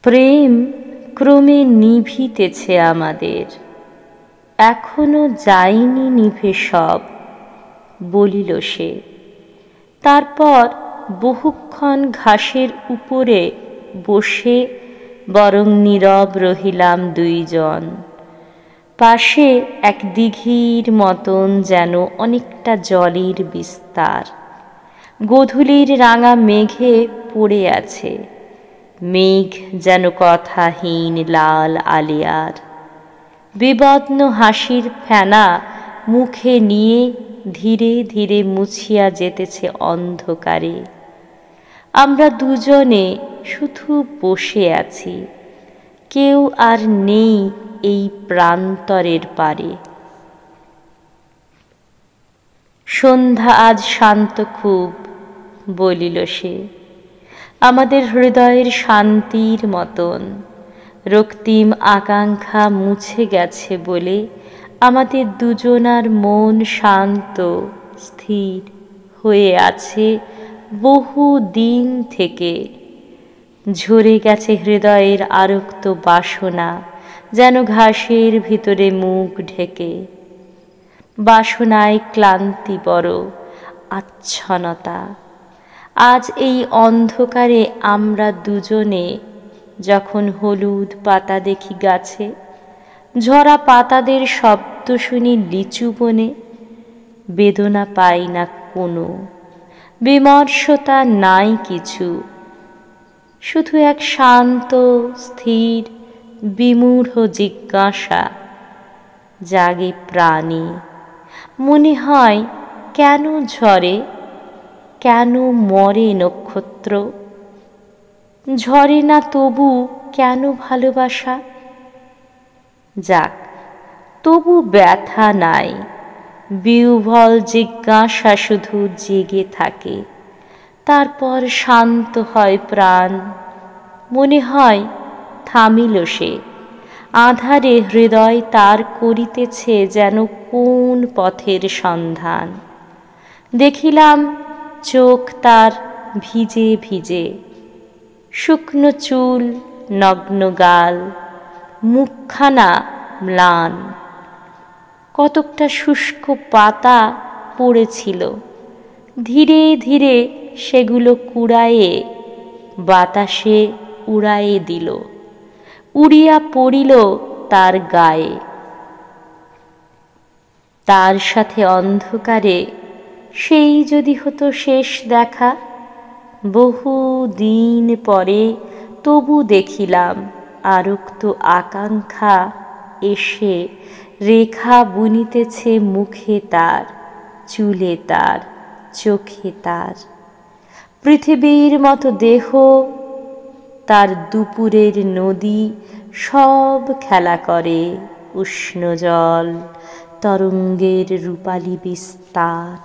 প্রেম ক্রমে নিভিতেছে আমাদের, এখনো যায়নি নিভে সব, বলিল সে। তারপর বহুক্ষণ ঘাসের উপরে বসে বরং নীরব রহিলাম দুইজন। পাশে এক দিঘির মতন যেন অনেকটা জলের বিস্তার। গোধূলির রাঙা মেঘে পড়ে আছে, মেঘ যেন কথাহীন লাল আলিয়ার। বিবর্ণ হাসির ফেনা মুখে নিয়ে ধীরে ধীরে মুছিয়া যেতেছে অন্ধকারে। আমরা দুজনে শুধু বসে আছি, কেউ আর নেই এই প্রান্তরের পারে। সন্ধ্যা আজ শান্ত খুব, বলিল সে, আমাদের হৃদয়ের শান্তির মতন। রক্তিম আকাঙ্ক্ষা মুছে গেছে বলে আমাদের দুজনার মন শান্ত স্থির হয়ে আছে বহু দিন থেকে। ঝরে গেছে হৃদয়ের আরক্ত বাসনা, যেন ঘাসের ভিতরে মুখ ঢেকে। বাসনায় ক্লান্তি বড়, আচ্ছন্নতা। আজ এই অন্ধকারে আমরা দুজনে যখন হলুদ পাতা দেখি গাছে, ঝরা পাতাদের শব্দ শুনি লিচু বনে, বেদনা পাই না কোনো, বিমর্ষতা নাই কিছু, শুধু এক শান্ত স্থির বিমূঢ় জিজ্ঞাসা জাগে প্রাণে। মনে হয় কেন ঝরে, কেন মরে নক্ষত্র? ঝরে না তবু কেন ভালোবাসা? যাক, তবু ব্যথা নাই, বিহ্বল জিজ্ঞাসা শুধু জেগে থাকে। তারপর শান্ত হয় প্রাণ, মনে হয় থামিল সে। আঁধারে হৃদয় তার করিতেছে যেন কোন পথের সন্ধান। দেখিলাম চোখ তার ভিজে ভিজে, শুকনো চুল, নগ্ন গাল, মুখখানা ম্লান। কতকটা শুষ্ক পাতা পড়েছিল, ধীরে ধীরে সেগুলো কুড়ায়ে বাতাসে উড়ায়ে দিল, উড়িয়া পড়িল তার গায়ে। তার সাথে অন্ধকারে সেই যদি হতো শেষ দেখা। বহু দিন পরে তবু দেখিলাম আরক্ত আকাঙ্ক্ষা এসে রেখা বুনিতেছে মুখে তার, চুলে তার, চোখে তার। পৃথিবীর মতো দেহ, তার দুপুরের নদী সব খেলা করে উষ্ণ জল তরঙ্গের রূপালী বিস্তার।